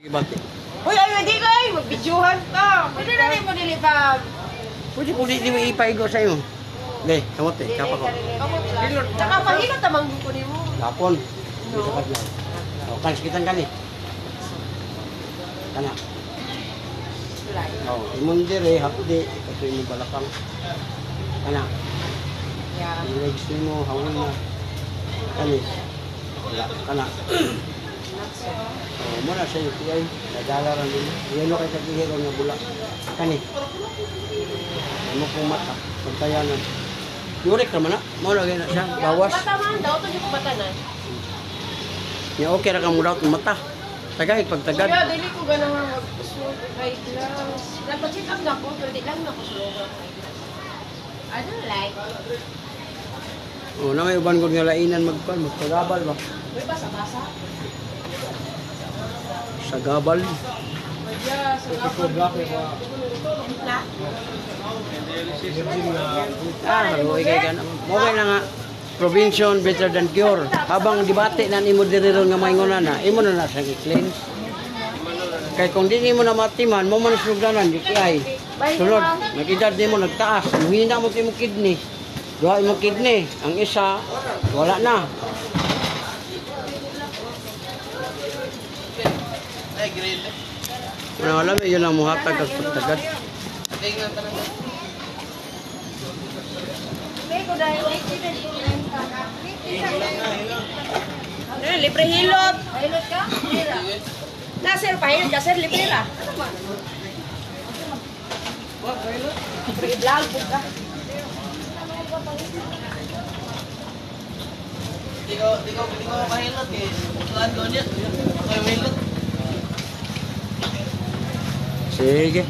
Ibati. Uy, ay, hindi kay! Mag-videohan ka! Pwede na rin mo nilipag. Pwede po di mo ipaigo sa'yo. Hindi, kamot eh, kapa ko. Kamot lang. Tsaka pahilot tamang ko ni mo. Lapon. Hindi sa kadlaw. O, kanis kitang kani. Kana. O, imong dire, hapdi. Ito imong balakang. Kana. Yeah. Yung legs mo, hawin mo. Kanis. Wala, kana. O, muna sa'yo, kiyay. Nagalaran din. Yelo kay kagihiro nga bulak. Kani. Ano pong mata? Pagtayanan. Yurik naman na. Maulagay na siya. Bawas. Bata man daw. Ito yung bata na. Ya, okay ra ka mo daw mata. Tagay, pagtagad. Kuya, dili ko ganang mag-slow right lang. Nagpa-check up na ko. Pero di lang na ko slow right. I don't like. O, na may uban ko nga lainan magpagabal ba? Uy, basa-basa. Sa gabal. Madya, sa kapag. Na? Haruy kay gana. Okay na nga. Prevention better than cure. Habang debate na nimo diri ron nga maingonan na, imo na sa i-clean. Kay kung di nimo na matiman, mo man sugdanan di kay. Sulod, nag-edad nimo nagtaas, muhina mo timo kidney. Duha mo kidney, ang isa wala na. Wala alam yun ang muhatag at pagtagad. Libre hilot. Hilot ka? Na sir, pahilot ka sir, libre ra. Libre vlog po ka. Di ko mahilot eh. Tuan ko niya. Ako yung mahilot. Sige.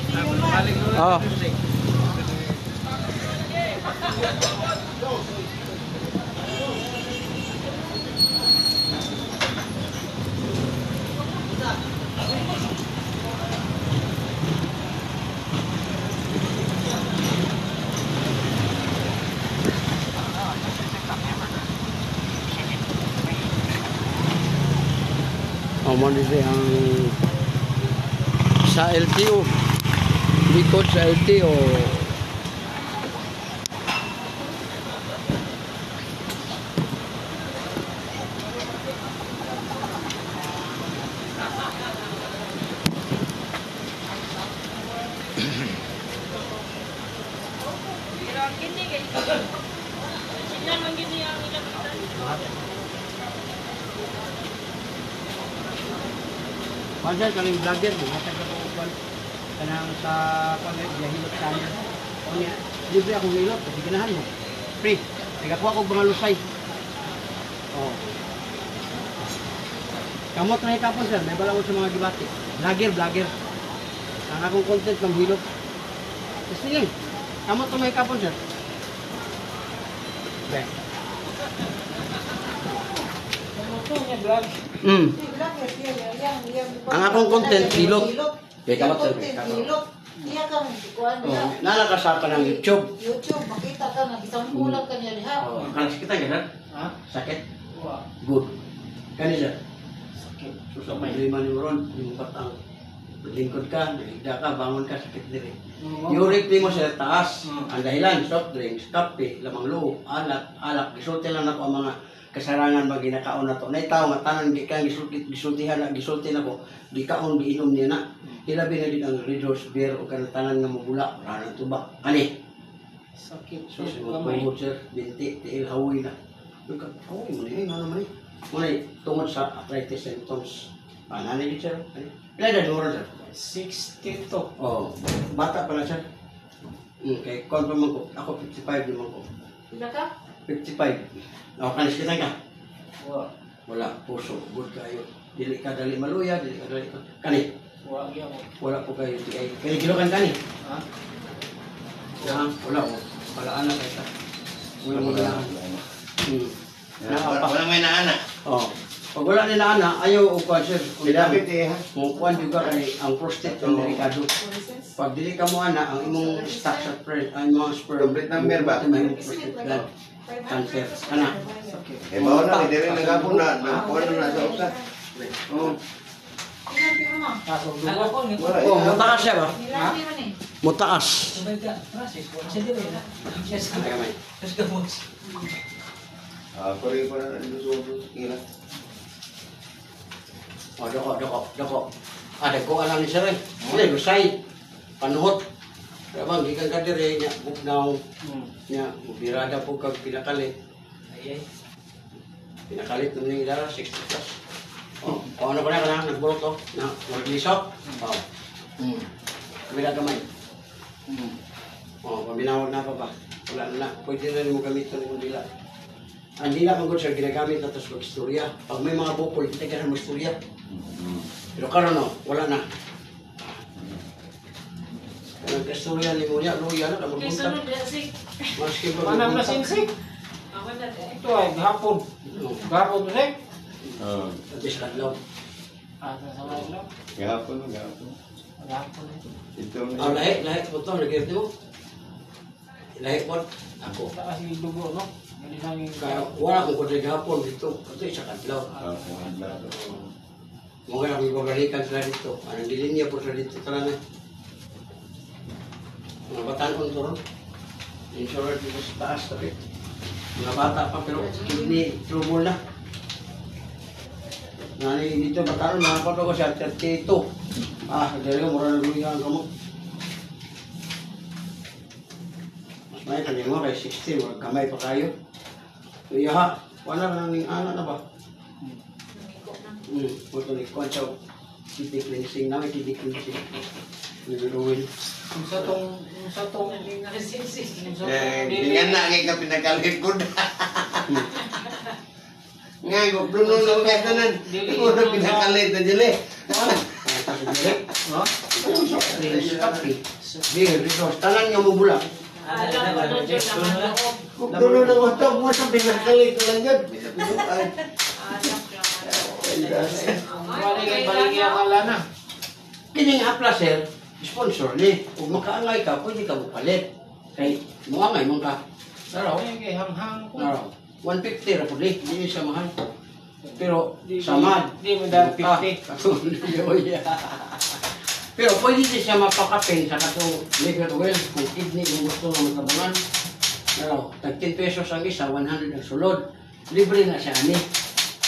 Oh. Mo dito ang sa LTO likod sa LTO Masya kaling vlogger mo, hatag ako upan kanang sa pag-hilot sa amin. O niya, libre akong hilot, kasi ganahan mo. Free, nagakuha ko mga lusay. O. Kamot na hitapon sir, may balawon sa mga gibati. Vlogger. Ang akong content ng hilot. Kasi yun, kamot na may hitapon sir. Okay. Ang akong content hilot. Kaya kamot sir. Iya kan kuan dia. Nalakasapan ng YouTube. YouTube makita ka na isang bulan ka niya diha. Oh, kan sakit kan? Ha? Sakit? Good. Kani sir? Sakit. Susok may lima ni ron, yung patang lingkod ka, naligda ka, bangon ka, sakit diri. Uric mo sir taas. Ang dahilan, soft drinks, kape, lamang loob, alak, gisulti lang ako ang mga kasarangan ba ginakaon na to. Naitaw nga tanan di ka gisultihan na gisulti na ko, di kaon giinom niya na. Ilabi na din ang Red Horse Beer o kanatanan nga mabula, wala na tuba. Ani? Sakit. Susi mo tungod sir, binti, tiil, hawoy na. Hawoy mo na yun, ano naman eh. Muna tungod sa arthritis symptoms. Nanay din sir. Ilan na duron sir? 62. Oo. Bata pala sir. Okay, confirm ko. Ako 55 naman ko. Pila ka? 55. Ako kanis kita ka? Wala. Puso. Good kayo. Dili ka dali maluya, dili ka dali kani. Wala po kayo. Kaya gilokan kani? Ha? Wala po. Palaan na kayo. Wala mo na. Wala may naana. Oo. Pag wala nila ana, ayaw o kwan sir. Sinapit eh ha? Kung kwan juga kay ang prostate ang delikado. Pag dili ka mo ana, ang imong stock sa spread, ang imong sperm. Complete number ba? May prostate gland. Cancer. Kana. Eh, bawa na, hindi rin nagapon na. Nakuha na sa usa. Ilan piro mo? Kasong dugo. Oh, mataas siya ba? Ilan piro ni? Mataas. Sabay ka, Francis, wala siya din eh. Yes, Ay, kamay. yes, gamot. Pare pa na nandun kila. Oh, doko. Dako alam ni sir. Hindi, lusay. Panuhot. Kaya bang, gikan ka dire niya, bugnaw. Niya, birada po kag pinakalit. Ay, ay. Pinakalit naman yung idara, 60 plus. Oh, ano pa na ka na, nagbulok to, na mag-lisok. Oh. Kabila kamay. Oh, pabinawag na pa ba? Wala na, pwede na rin mo gamitin ng dila. Ang dila kang good sir, ginagamit na ito sa istorya. Pag may mga bukol, kita ka na mo istorya. Pero karon no, wala na. Ang istorya ni mo niya, luya na, magbuntag. Maski ba Manang na sinsik. Ito ay gahapon. Gahapon to sik. Abis kadlaw. Sa mga ilaw. Gahapon. Gahapon eh. Ito Lahi po ito, nag-irti mo. Lahi po, ako. Wala kasi dugo, no? Ganun lang yung... Kaya wala akong kudri hapon dito. Ito isa kadlaw. Mga lang ibabalikan sila dito. Anong dilinya po sila dito talaga. Mga batanon to ron. Insurer dito sa taas tapi. Mga bata pa pero kidney trouble na. Nani dito batanon mga pato ko siya 32. Dali ko mura na luya ang kamo. Mas may kanimo kay 60. Mga kamay pa kayo. Iya ha. Wala na ng anak na ba? Ito ni Kwanchaw. Kidney cleansing namin, kidney cleansing. Niluruin. Yung sa tong... Dengan na kay ka pinakalit ko na. Ngay ko bruno lang kay tanan. Ko na pinakalit na dili. No? Beer, resource. Tanan nga mo bulang. Kung dulo ng utog mo sa pinakalit ko lang yun. Balik yung akala na. Kining apla sir, sponsor ni. Kung makaangay ka, pwede ka mapalit. Kay, muangay mo ka. Naraw. Kaya hanghang ko. Naraw. 150 ra po di. Hindi siya mahal. Pero, samad. Di mo dahil 50. Pero pwede din siya mapakapin sa kato liver oil kung kidney yung gusto ng matabungan. Naraw, tag 10 pesos ang isa, 100 ang sulod. Libre na siya ani.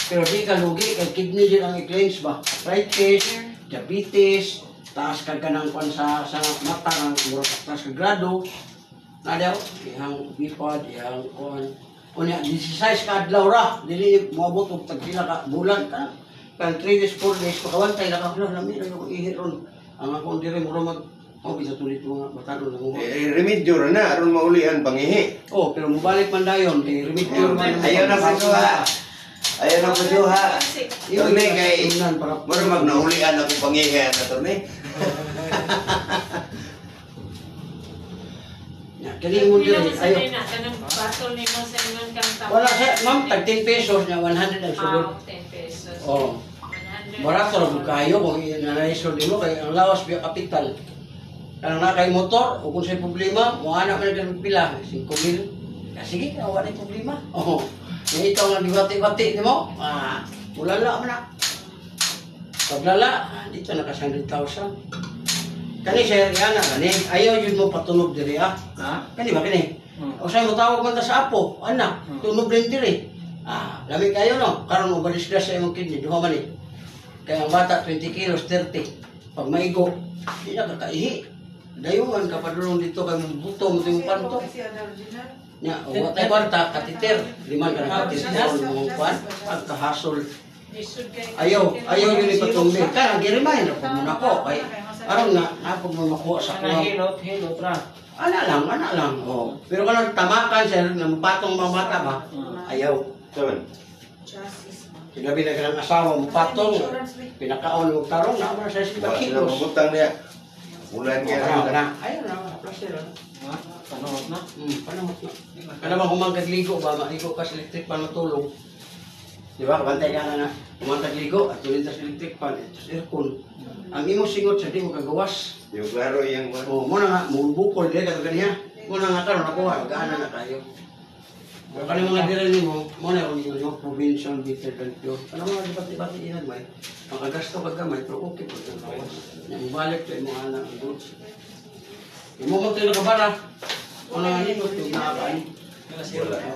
Pero di ka lugi, kay kidney din ang i-cleanse ba? Arthritis, diabetes, taas ka ng kwan sa mata, ng taas ka grado. Na daw, ihang bipod, ihang kwan. Unya, 16 ka adlaw ra, dili moabot og tagpila ka bulan ka. Kan 3 days, 4 days, pakawantay na ka, lami na yung ihiron. Ang akong dire mo mag, bisatulit mga batalo na mo. Remedyo na, aron maulian pangihi. Oh, pero mubalik man dayon, remedyo man. Ayaw na po ha. Ayaw na po ha. Yung ni kay, mara magnaulian ako pangihi na to ni. Kani mo dire, ayo. Wala sa, ma'am, tag 10 pesos na 100 ang sulod. 10 pesos. Oh. 100. Barato ra pud kayo kung nanaiso di mo kay ang lawas biya kapital. Kanang na kay motor o kung say problema, mo ana man naging pila 5,000. Sige, wala na problema. Oh. Ito nga diwati-wati nimo. Ulala man na. Paglala, dito na ka 100,000. Kani sir, yana kani. Ayaw yun mo patunog diri ah. Kani ba kani? O say mo tawag man ta sa apo, anak, tunog din diri. Lamig kayo no. Karon mo balis-gas sa imong kidney, duha man ni. Kaya ang bata, 20 kilos, 30. Pag maigo, hindi na kakaihi. Dayungan ka padulong dito kay mong buto, mo itong panto. Nya, o watay kwarta, katiter. Liman ka na katiter, mong kwan, pagkahasol. Ayaw yun ipatumbi. Kaya, nag-remind ako muna ko. Kay, aron nga, napag mo makuha sa kuha. Hilot ra. Ana lang. Oh. Pero kung tamakan, sir, na mapatong mga mata ba, ayaw. Saman. Sinabi na ng asawa mo patong, pinakaon mo tarong na naman sa 5 kilos. Mabutang niya. Ulan kaya na. Ayun na, plaster na. Panahot na. Panahot na. Kaya naman kumangkagligo ba, maligo ka sa electric pan matulog. Di ba, kabantay ka na kumangkagligo at tulin sa electric pan, ito sa aircon. Ang imong singot sa di mo kagawas. Yung klaro yung... O, muna nga, mubukol din, kato ganyan. Muna nga karon nakuha, mag-aana na kayo. Pero kani mga dire mo, mo na kung yung provincial bitter than pure. Ano mga dibati-bati iyan may makagasto ka gamay pero okay po yung kawas. Yang balik to yung mga anak ng goods. Yung mo tayo nakabara. Wala nga nito, yung nakakain.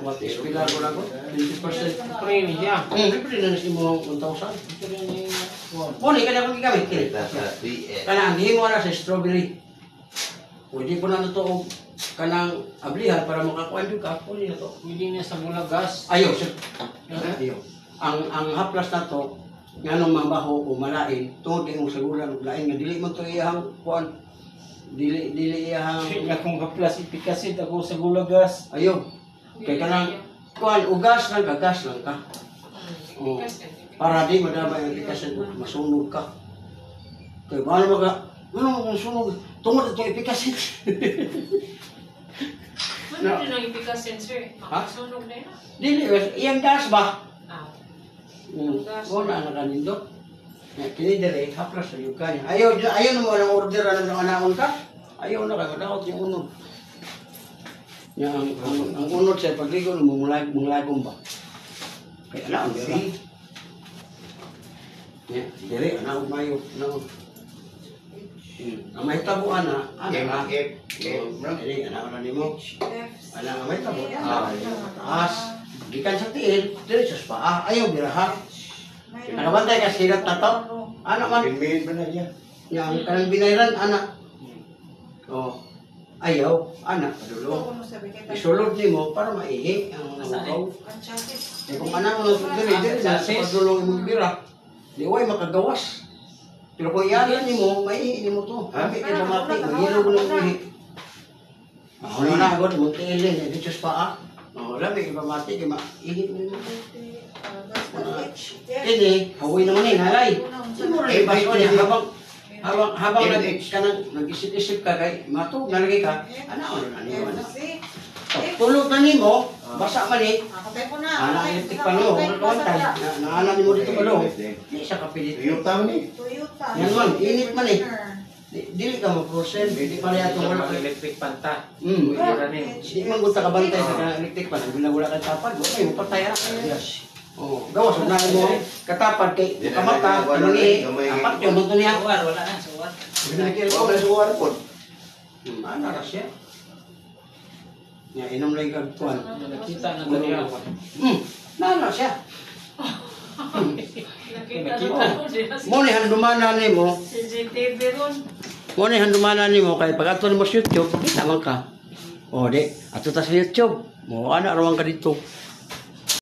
Mati espilar ko lang ko, 20%. Pre niya. Libre na nasi mo 1,000. Mo ni kanya kong gigamit. Kita sa BS. Kana ang himo na sa strawberry. Pwede po na ito o kanang ablihan para makakuan yung ka. Pwede na to. Pwede niya sa bulagas. Ayaw, sir. Ayaw. Ang haplas na to, nga nung mabaho o malain, tungod kayong sagulan o lain nga, dili mo to iyahang kuan. Dili iyahang... Kaya kung kaplas ipikasit ako sa bulagas. Ayaw. Kaya kanang kuan, ugas lang, gagas lang ka. O, para di madamay ang ikasin, masunog ka. Kaya paano ano kung sunog? Tungod ito ipikasin. Ano din ang ipikasin, sir? Makasunog na yun. Dili, iyang gas ba? Ah. Wala na kanin do. Kini dire haplas sa yuka niya. Ayaw na mo ang order ng anaon ka. Ayaw na kayo daot yung unod. Ang unod sa pagligo mo mulagom ba. Kaya na ang dire. Ya, dire ana mayo na. Ang may tabuan na, ana ka. Ini ana nimo. Ana may tabuan. As gikan sa tiil, dire sa paa. Ayaw biraha. Nakabantay ka sirat na to. Ano man? Pinmid ba na niya? Yang kanang binayran, anak. Oh, ayaw, anak, padulo. Isulod ni mo para maihi ang ukaw. Eh kung anak mo dire na sa padulo mo bira. Di way makagawas. Pero kung iyalan ni mo, maihi ni mo to. Habi kay mamati, mahilo mo ng ihi. Ano na agad mo tiilin, dito sa paa. Oh, labi kay mamati kay maihi mo mo. Ini, hawi naman eh, halay. Siguro na ibaso niya, habang nag-isip-isip ka kay matug, nalagay ka, ano na niyo, ano. Tulog na niyo mo, basa man eh, anak electric pa niyo, kawantay, naanan niyo mo dito pa lo, di siya kapilit. Toyota man eh. Yan man, init man eh. Dili ka mag-prosen, di pa rin itong wala ka. Electric panta. Di man gusto ka bantay sa electric pan, wala ka tapad, wala mo patay anak. Oh, gawas na mo katapad kay kamata kanungi apat yung bunto niya. Wala na, suwar. Binakil ko Wala sa war po. ana ra siya. Ya inom lagi kag tuan. Nakita na to niya. Nana siya. Nakita mo siya. Mo ni handumana nimo. CCTV ron. Mo ni handumana nimo kay pag ato mo sa YouTube, kita man ka. Oh, di ato ta sa YouTube. Mo ana rawang ka dito.